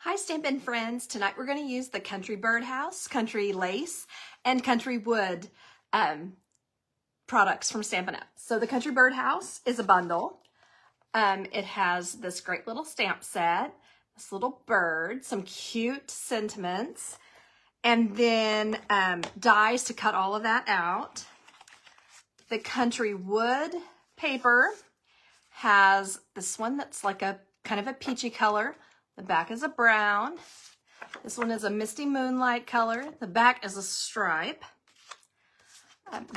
Hi Stampin' friends, tonight we're going to use the Country Birdhouse, Country Lace, and Country Wood products from Stampin' Up. So the Country Birdhouse is a bundle. It has this great little stamp set, this little bird, some cute sentiments, and then dies to cut all of that out. The Country Wood paper has this one that's like a kind of a peachy color. The back is a brown. This one is a misty moonlight color. The back is a stripe.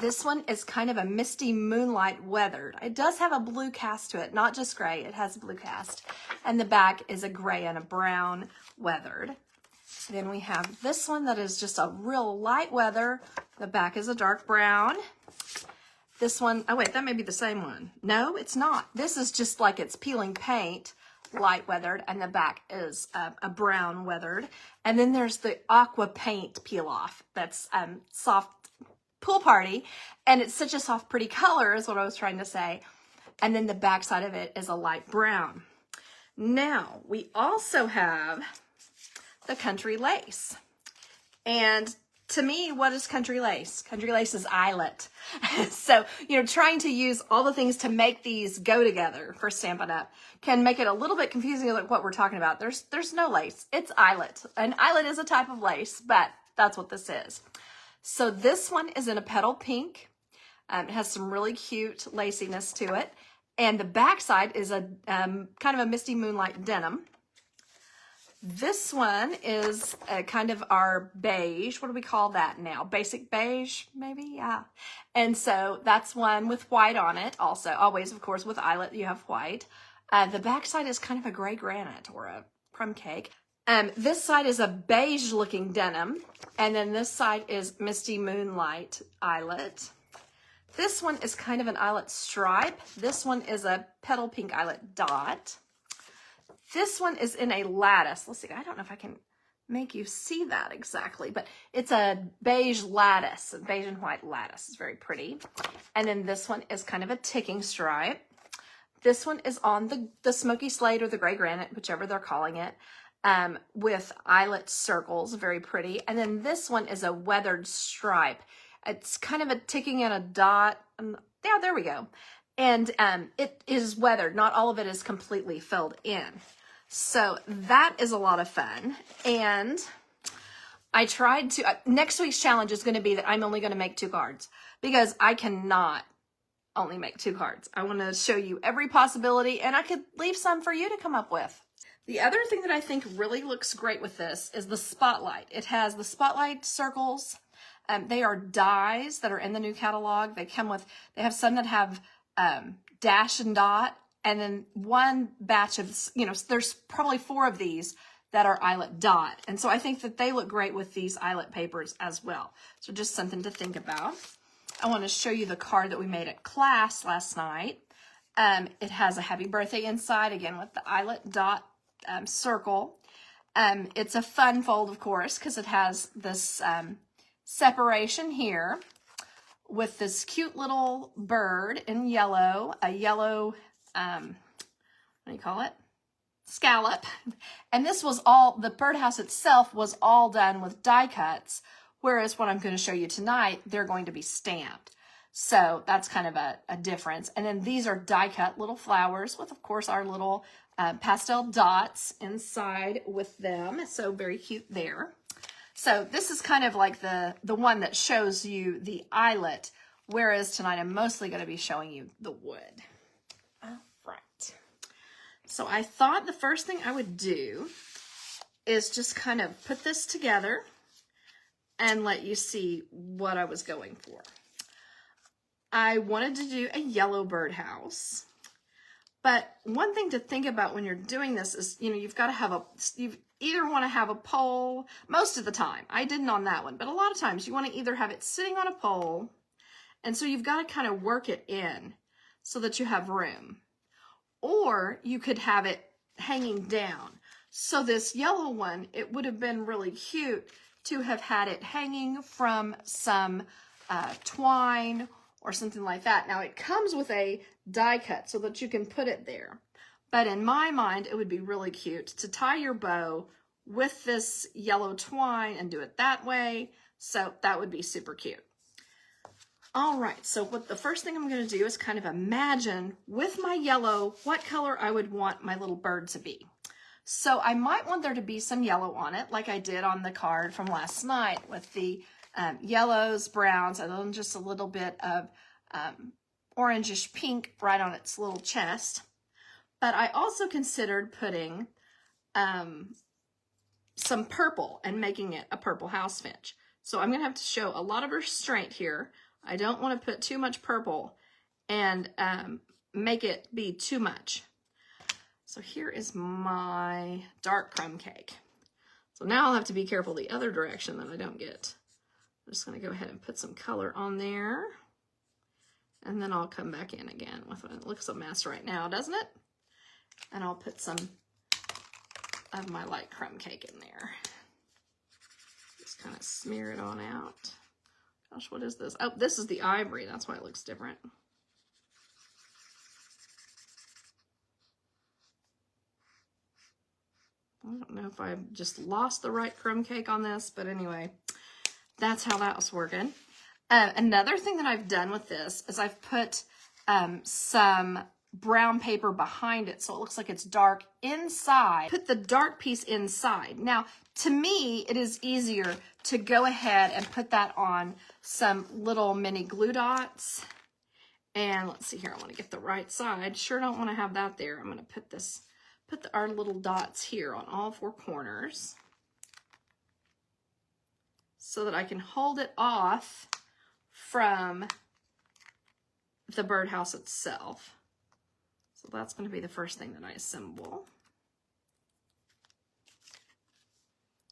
This one is kind of a misty moonlight weathered. It does have a blue cast to it, not just gray. It has a blue cast. And the back is a gray and a brown weathered. Then we have this one that is just a real light weather. The back is a dark brown. This one, oh wait, that may be the same one. No, it's not. This is just like it's peeling paint, light weathered, and the back is a brown weathered. And then there's the aqua paint peel off that's soft pool party, and it's such a soft pretty color is what I was trying to say. And then the back side of it is a light brown. Now we also have the Country Lace, and to me, what is Country Lace? Country Lace is eyelet. So, trying to use all the things to make these go together for Stampin' Up can make it a little bit confusing like what we're talking about. There's no lace. It's eyelet. An eyelet is a type of lace, but that's what this is. So this one is in a petal pink. It has some really cute laciness to it. And the back side is a kind of a misty moonlight denim. This one is kind of our beige. What do we call that now? Basic beige, maybe? Yeah. And so that's one with white on it also. Always, of course, with eyelet, you have white. The back side is kind of a gray granite or a crumb cake. This side is a beige looking denim. And then this side is misty moonlight eyelet. This one is kind of an eyelet stripe. This one is a petal pink eyelet dot. This one is in a lattice. Let's see, I don't know if I can make you see that exactly, but it's a beige lattice, a beige and white lattice. It's very pretty. And then this one is kind of a ticking stripe. This one is on the smoky slate or the gray granite, whichever they're calling it, with eyelet circles, very pretty. And then this one is a weathered stripe. It's kind of a ticking and a dot. Yeah, there we go. And it is weathered. Not all of it is completely filled in. So that is a lot of fun. And I tried to, next week's challenge is going to be that I'm only going to make 2 cards because I cannot only make 2 cards. I want to show you every possibility, and I could leave some for you to come up with. The other thing that I think really looks great with this is the spotlight. It has the spotlight circles. They are dies that are in the new catalog. They have some that have dash and dot, and then one batch of, there's probably 4 of these that are eyelet dot. And so I think that they look great with these eyelet papers as well. So just something to think about. I want to show you the card that we made at class last night. It has a happy birthday inside, again, with the eyelet dot circle. It's a fun fold, of course, because it has this separation here with this cute little bird in yellow, a yellow, what do you call it? Scallop. And this was all, the birdhouse itself was all done with die cuts, whereas what I'm going to show you tonight, they're going to be stamped. So that's kind of a difference. And then these are die cut little flowers with, of course, our little pastel dots inside with them. So very cute there. So this is kind of like the one that shows you the eyelet, whereas tonight I'm mostly going to be showing you the wood. All right. So I thought the first thing I would do is just kind of put this together and let you see what I was going for. I wanted to do a yellow birdhouse. But one thing to think about when you're doing this is, you've got to have you either want to have a pole, most of the time. I didn't on that one, but a lot of times you want to either have it sitting on a pole, and so you've got to kind of work it in so that you have room. Or you could have it hanging down. So this yellow one, it would have been really cute to have had it hanging from some twine or something like that. Now it comes with a die cut so that you can put it there. But in my mind, it would be really cute to tie your bow with this yellow twine and do it that way. So that would be super cute. All right, so what the first thing I'm going to do is kind of imagine with my yellow what color I would want my little bird to be. So I might want there to be some yellow on it, like I did on the card from last night with the yellows, browns, and then just a little bit of orangish pink right on its little chest. But I also considered putting some purple and making it a purple house finch. So I'm going to have to show a lot of restraint here. I don't want to put too much purple and make it be too much. So here is my dark crumb cake. So now I'll have to be careful the other direction that I don't get. I'm just going to go ahead and put some color on there. And then I'll come back in again with it. It looks a mess right now, doesn't it? And I'll put some of my light crumb cake in there. Just kind of smear it on out. Gosh, what is this? Oh, this is the ivory. That's why it looks different. I don't know if I've just lost the right crumb cake on this, but anyway, that's how that was working. Another thing that I've done with this is I've put some brown paper behind it so it looks like it's dark inside. Put the dark piece inside. Now, to me, it is easier to go ahead and put that on some little mini glue dots. And let's see here, I want to get the right side. Sure don't want to have that there. I'm going to put this, our little dots here on all four corners so that I can hold it off from the birdhouse itself. So that's going to be the first thing that I assemble.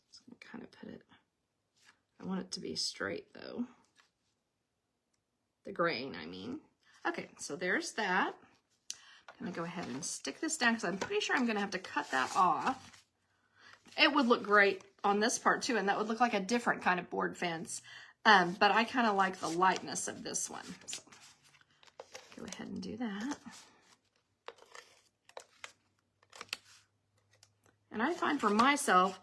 Just going to kind of put it, I want it to be straight though. The grain, I mean. Okay, so there's that. I'm going to go ahead and stick this down because I'm pretty sure I'm going to have to cut that off. It would look great on this part too, and that would look like a different kind of board fence. But I kind of like the lightness of this one. So go ahead and do that. And I find for myself,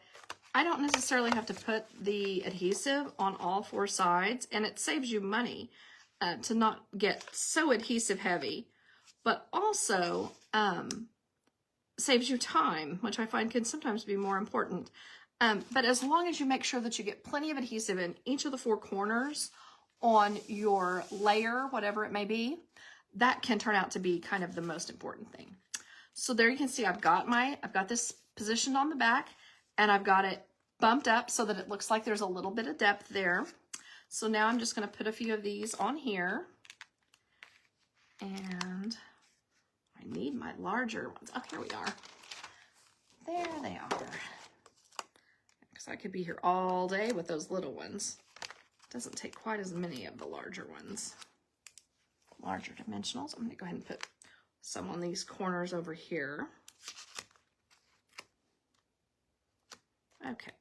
I don't necessarily have to put the adhesive on all four sides, and it saves you money to not get so adhesive heavy, but also saves you time, which I find can sometimes be more important. But as long as you make sure that you get plenty of adhesive in each of the four corners on your layer, whatever it may be, that can turn out to be kind of the most important thing. So there you can see I've got this positioned on the back, and I've got it bumped up so that it looks like there's a little bit of depth there. So now I'm just going to put a few of these on here, and I need my larger ones. Oh, here we are. There they are. Because I could be here all day with those little ones. It doesn't take quite as many of the larger ones. Larger dimensionals. I'm going to go ahead and put some on these corners over here. Okay.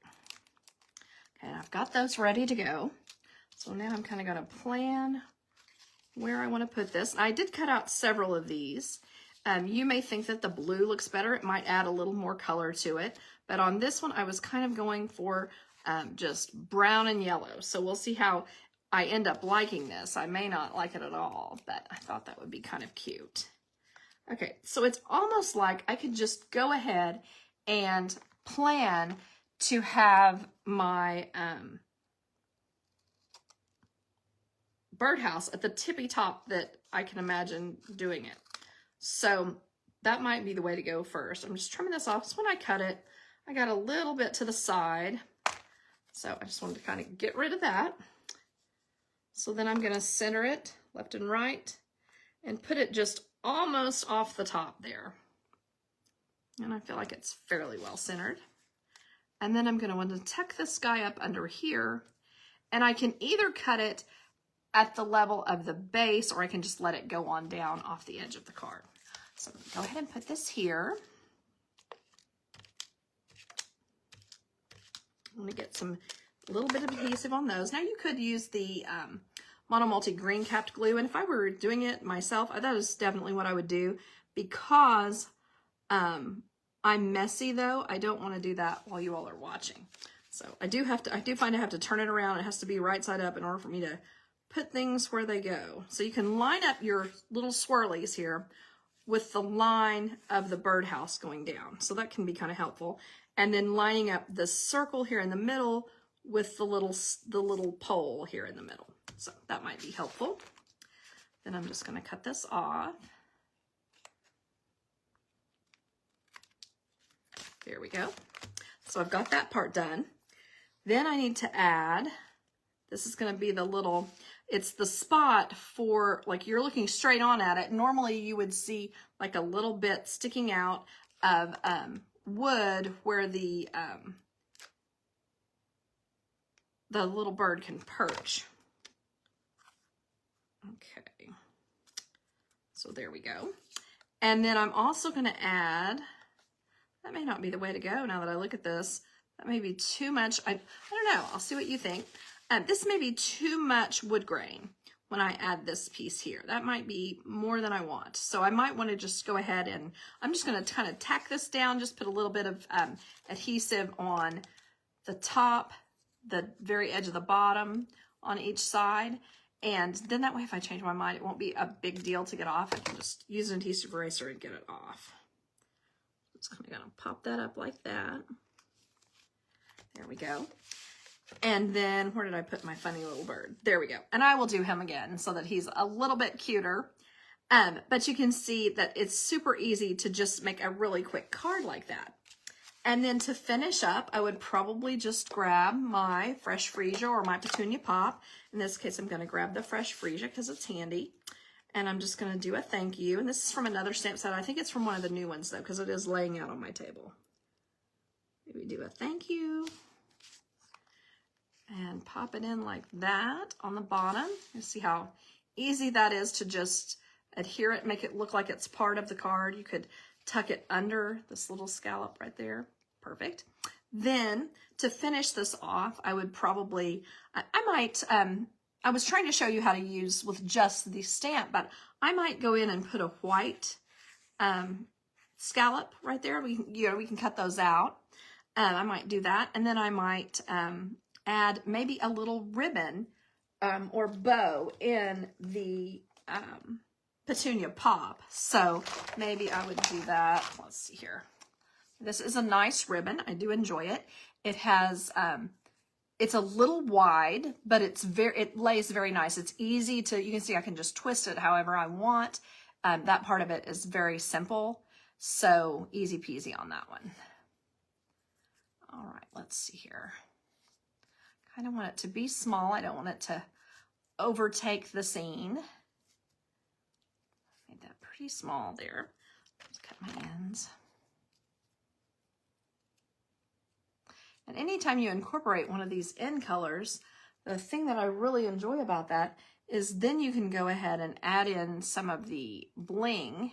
Okay, I've got those ready to go. So now I'm kind of going to plan where I want to put this. I did cut out several of these. You may think that the blue looks better. It might add a little more color to it. But on this one, I was kind of going for just brown and yellow. So we'll see how I end up liking this. I may not like it at all, but I thought that would be kind of cute. Okay, so it's almost like I could just go ahead and plan to have my birdhouse at the tippy top that I can imagine doing it. So that might be the way to go first. I'm just trimming this off. So when I cut it, I got a little bit to the side. So I just wanted to kind of get rid of that. So then I'm going to center it left and right and put it just almost off the top there. And I feel like it's fairly well centered. And then I'm going to want to tuck this guy up under here. And I can either cut it at the level of the base, or I can just let it go on down off the edge of the card. So I'm going to go ahead and put this here. I'm going to get a little bit of adhesive on those. Now you could use the Monomulti green capped glue, and if I were doing it myself, that is definitely what I would do, because I'm messy though. I don't want to do that while you all are watching. So I do find I have to turn it around. It has to be right side up in order for me to put things where they go. So you can line up your little swirlies here with the line of the birdhouse going down. So that can be kind of helpful. And then lining up the circle here in the middle with the little pole here in the middle. So that might be helpful. Then I'm just going to cut this off. There we go. So I've got that part done. Then I need to add, this is going to be the little, it's the spot for, like you're looking straight on at it. Normally you would see like a little bit sticking out of wood where the little bird can perch. Okay. So there we go. And then I'm also going to add, that may not be the way to go now that I look at this. That may be too much. I don't know. I'll see what you think. This may be too much wood grain when I add this piece here. That might be more than I want. So I might want to just go ahead and I'm just going to kind of tack this down, just put a little bit of adhesive on the top, the very edge of the bottom on each side. And then that way, if I change my mind, it won't be a big deal to get off. I can just use an adhesive eraser and get it off. Just kind of going to pop that up like that. There we go. And then where did I put my funny little bird? There we go. And I will do him again so that he's a little bit cuter. But you can see that it's super easy to just make a really quick card like that. And then to finish up, I would probably just grab my fresh freesia or my petunia pop. In this case, I'm going to grab the fresh freesia because it's handy. And I'm just going to do a thank you. And this is from another stamp set. I think it's from one of the new ones though, because it is laying out on my table. Maybe do a thank you. And pop it in like that on the bottom. You see how easy that is to just adhere it, make it look like it's part of the card. You could tuck it under this little scallop right there. Perfect. Then to finish this off, I would probably, I was trying to show you how to use with just the stamp, but I might go in and put a white scallop right there. We can cut those out. I might do that. And then I might add maybe a little ribbon or bow in the petunia pop. So maybe I would do that. Let's see here. This is a nice ribbon. I do enjoy it. It has, it's a little wide, but it lays very nice. It's easy to, you can see I can just twist it however I want. That part of it is very simple. So easy peasy on that one. All right, let's see here. Kind of want it to be small. I don't want it to overtake the scene. Made that pretty small there. Let's cut my ends. And anytime you incorporate one of these end colors, the thing that I really enjoy about that is then you can go ahead and add in some of the bling.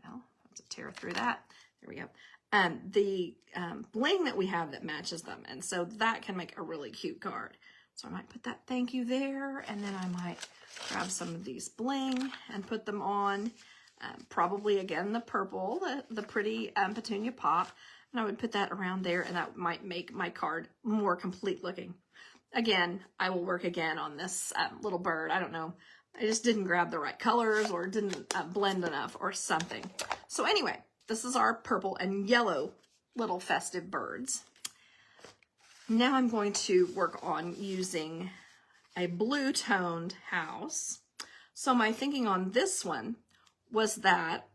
Well, let's tear through that. There we go. The bling that we have that matches them. And so that can make a really cute card. So I might put that thank you there, and then I might grab some of these bling and put them on. Probably again the purple, the pretty petunia pop. And I would put that around there, and that might make my card more complete looking. Again, I will work again on this little bird. I don't know. I just didn't grab the right colors or didn't blend enough or something. So anyway, this is our purple and yellow little festive birds. Now I'm going to work on using a blue toned house. So my thinking on this one was that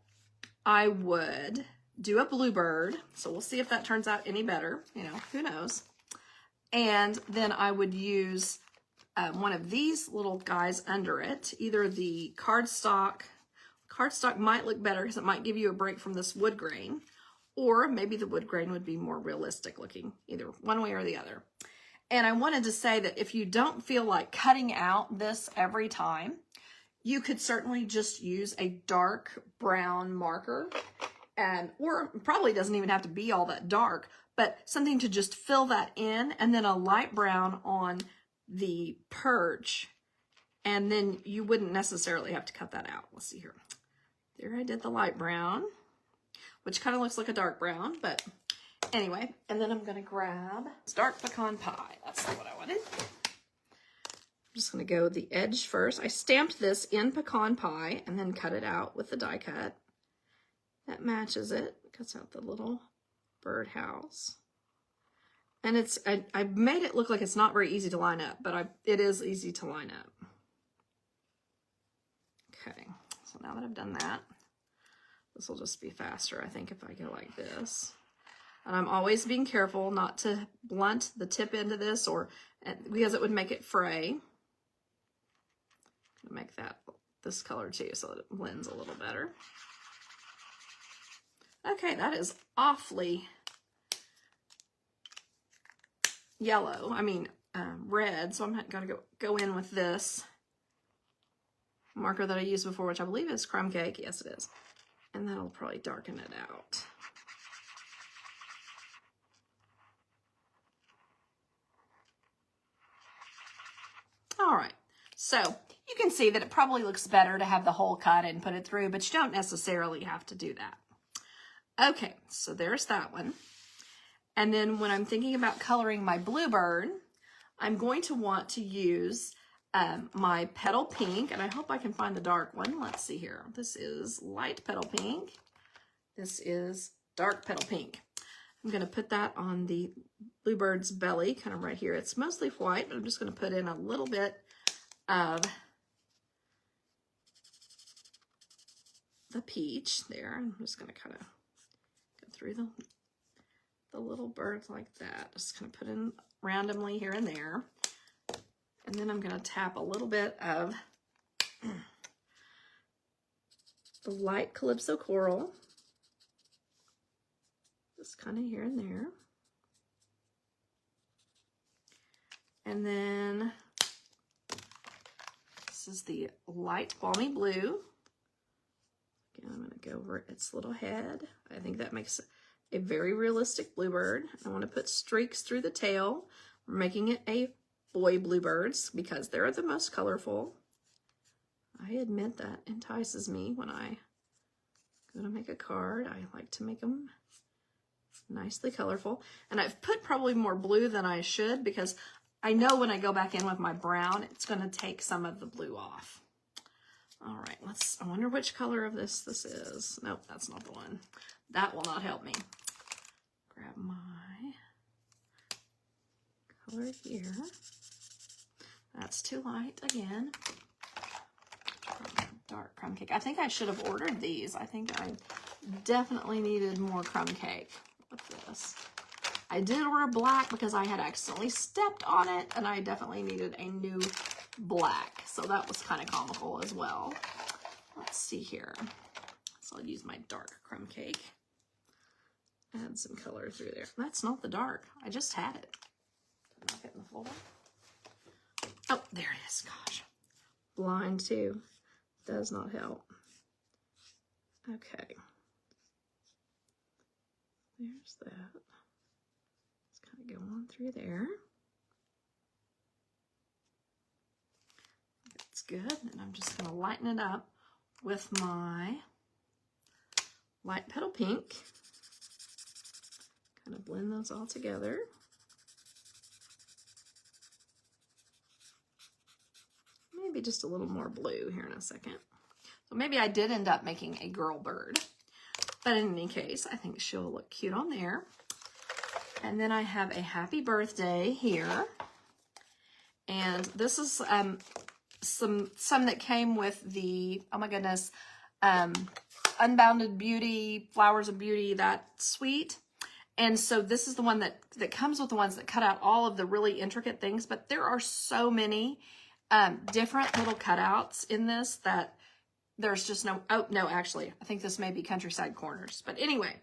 I would do a bluebird. So we'll see if that turns out any better. You know, who knows? And then I would use one of these little guys under it, either the cardstock. Cardstock might look better because it might give you a break from this wood grain, or maybe the wood grain would be more realistic looking, either one way or the other. And I wanted to say that if you don't feel like cutting out this every time, you could certainly just use a dark brown marker, or probably doesn't even have to be all that dark, but something to just fill that in, and then a light brown on the perch, and then you wouldn't necessarily have to cut that out. Let's see here. There I did the light brown. which kind of looks like a dark brown, but anyway. And then I'm going to grab dark pecan pie. That's what I wanted. I'm just going to go the edge first. I stamped this in pecan pie and then cut it out with the die cut. That matches it. Cuts out the little birdhouse. And it's, I made it look like it's not very easy to line up, but it is easy to line up. Okay, so now that I've done that, this will just be faster, I think, if I go like this. And I'm always being careful not to blunt the tip end of this, because it would make it fray. I'm gonna make that this color too, so that it blends a little better. Okay, that is awfully yellow, red, so I'm not gonna go in with this marker that I used before, which I believe is crumb cake. Yes, it is. And that'll probably darken it out. All right, so you can see that it probably looks better to have the hole cut and put it through, but you don't necessarily have to do that. Okay, so there's that one. And then when I'm thinking about coloring my bluebird, I'm going to want to use my petal pink, and I hope I can find the dark one. Let's see here. This is light petal pink. This is dark petal pink. I'm going to put that on the bluebird's belly, kind of right here. It's mostly white, but I'm just going to put in a little bit of the peach there. I'm just going to kind of go through the little birds like that. Just kind of put in randomly here and there. And then I'm going to tap a little bit of the light Calypso coral. Just kind of here and there. And then this is the light balmy blue. Again, I'm going to go over its little head. I think that makes a very realistic bluebird. I want to put streaks through the tail. We're making it a boy bluebirds because they're the most colorful. I admit that entices me when I go to make a card. I like to make them nicely colorful. And I've put probably more blue than I should because I know when I go back in with my brown, it's going to take some of the blue off. All right, I wonder which color of this is. Nope, that's not the one. That will not help me. Grab my color here. That's too light again. Dark crumb cake. I think I should have ordered these. I think I definitely needed more crumb cake with this. I did order black because I had accidentally stepped on it, and I definitely needed a new black. So that was kind of comical as well. Let's see here. So I'll use my dark crumb cake. Add some color through there. That's not the dark. I just had it. Did not hit the floor. Oh, there it is. Gosh. Blind too. Does not help. Okay. There's that. Let's kind of go on through there. That's good. And I'm just going to lighten it up with my light petal pink. Kind of blend those all together. Maybe just a little more blue here in a second. So maybe I did end up making a girl bird. But in any case, I think she'll look cute on there. And then I have a happy birthday here. And this is some that came with the, oh my goodness, Unbounded Beauty, Flowers of Beauty, that suite. And so this is the one that comes with the ones that cut out all of the really intricate things. But there are so many different little cutouts in this that there's just no, oh no, actually, I think this may be Countryside Corners. But anyway,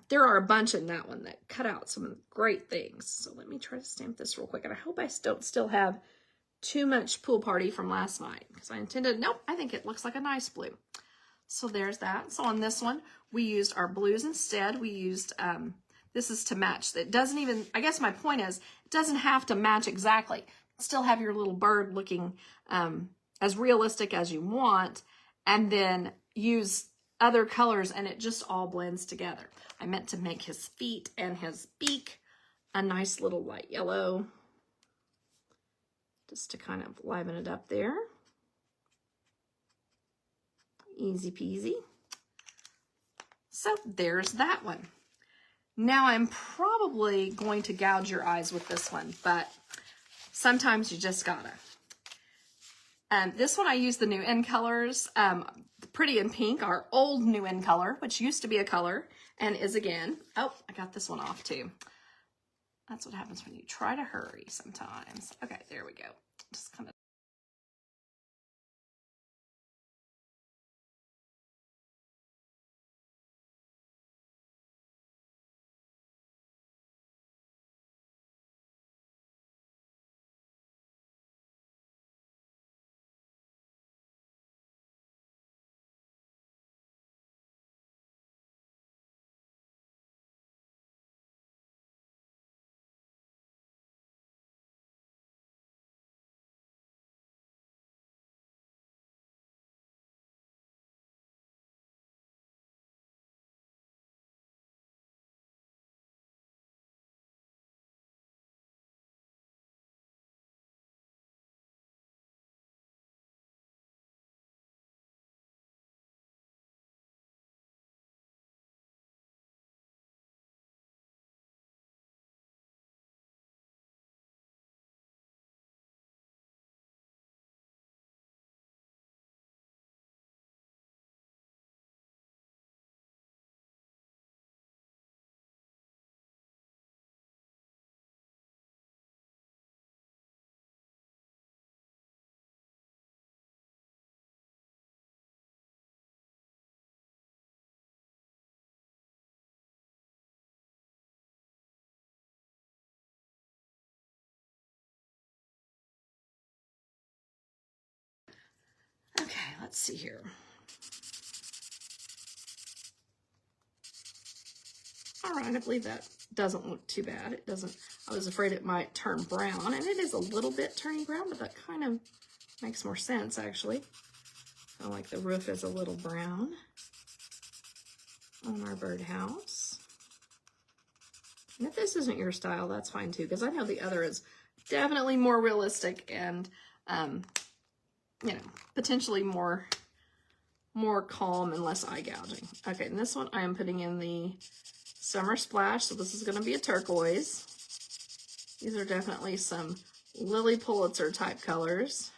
there are a bunch in that one that cut out some great things. So let me try to stamp this real quick. And I hope I don't still have too much Pool Party from last night, because I intended, nope, I think it looks like a nice blue. So there's that. So on this one, we used our blues instead. We used, this is to match. It doesn't even, I guess my point is, it doesn't have to match exactly. Still have your little bird looking as realistic as you want, and then use other colors and it just all blends together. I meant to make his feet and his beak a nice little light yellow, just to kind of liven it up there. Easy peasy. So there's that one. Now I'm probably going to gouge your eyes with this one, but sometimes you just gotta. This one I use the new in colors, Pretty in Pink, our old new in color, which used to be a color and is again. Oh, I got this one off too. That's what happens when you try to hurry sometimes. Okay, there we go. Just kind of. Okay, let's see here. All right, I believe that doesn't look too bad. It doesn't, I was afraid it might turn brown, and it is a little bit turning brown, but that kind of makes more sense, actually. I like the roof is a little brown on our birdhouse. And if this isn't your style, that's fine too, because I know the other is definitely more realistic and, you know, potentially more calm and less eye gouging. Okay, and this one I am putting in the Summer Splash, so this is going to be a turquoise. These are definitely some Lily Pulitzer type colors.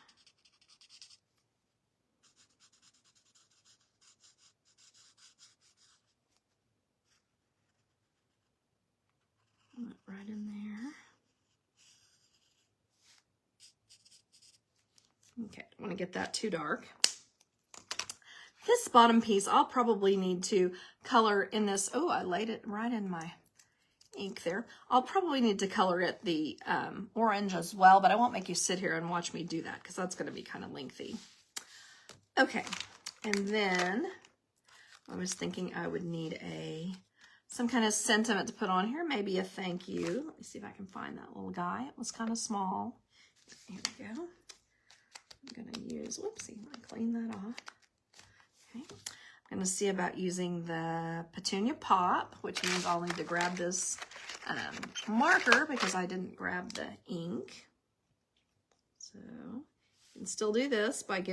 Right in there. Okay, I want to get that too dark. This bottom piece, I'll probably need to color in this. Oh, I laid it right in my ink there. I'll probably need to color it the orange as well, but I won't make you sit here and watch me do that because that's going to be kind of lengthy. Okay, and then I was thinking I would need some kind of sentiment to put on here, maybe a thank you. Let me see if I can find that little guy. It was kind of small. Here we go. I'm going to use, whoopsie, I clean that off. Okay. I'm going to see about using the Petunia Pop, which means I'll need to grab this marker because I didn't grab the ink. So you can still do this by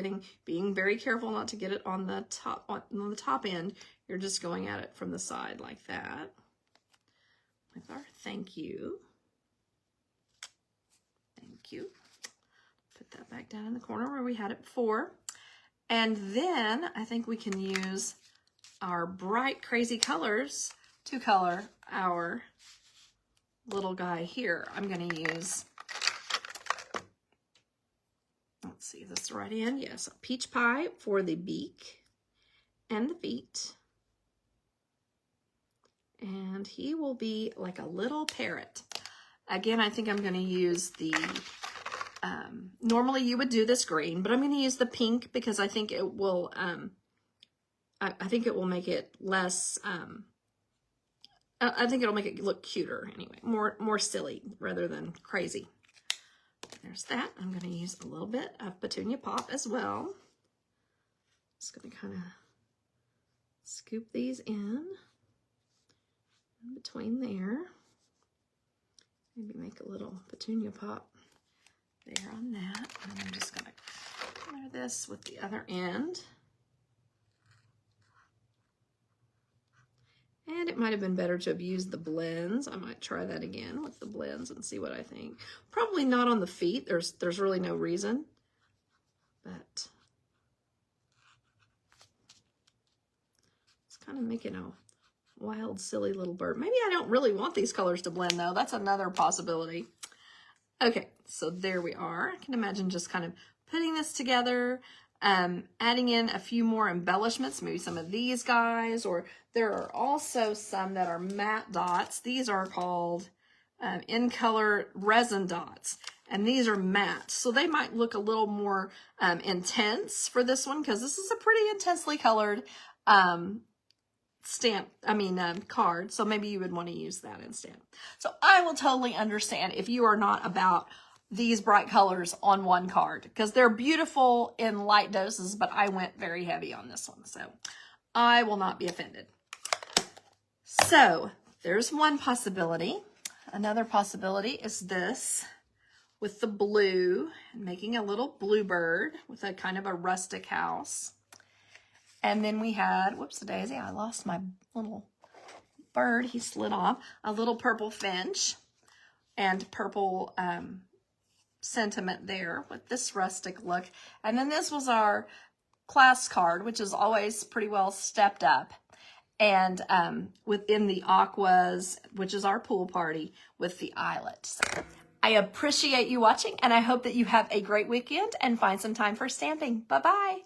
being very careful not to get it on the top end. You're just going at it from the side like that with our thank you. Thank you. Put that back down in the corner where we had it before. And then I think we can use our bright, crazy colors to color our little guy here. I'm going to use, let's see, this right in. Yes, a peach pie for the beak and the feet. And he will be like a little parrot. Again, I think I'm going to use the, normally you would do this green, but I'm going to use the pink because I think it will, I think it will make it less, I think it'll make it look cuter anyway, more silly rather than crazy. There's that. I'm going to use a little bit of Petunia Pop as well. Just going to kind of Scoop these in between there. Maybe make a little petunia pop there on that. And I'm just going to color this with the other end. And it might have been better to have used the blends. I might try that again with the blends and see what I think. Probably not on the feet. There's really no reason. But it's kind of making a wild, silly little bird. Maybe I don't really want these colors to blend though. That's another possibility. Okay, so there we are. I can imagine just kind of putting this together, adding in a few more embellishments, maybe some of these guys, or there are also some that are matte dots. These are called in color resin dots, and these are matte. So they might look a little more intense for this one, because this is a pretty intensely colored card, so maybe you would want to use that instead. So I will totally understand if you are not about these bright colors on one card, because they're beautiful in light doses, but I went very heavy on this one, so I will not be offended. So there's one possibility. Another possibility is this with the blue, and making a little bluebird with a kind of a rustic house. And then we had, whoops-a-daisy, I lost my little bird. He slid off. A little purple finch and purple sentiment there with this rustic look. And then this was our class card, which is always pretty well stepped up. And within the aquas, which is our pool party, with the eyelet. So I appreciate you watching, and I hope that you have a great weekend and find some time for stamping. Bye-bye.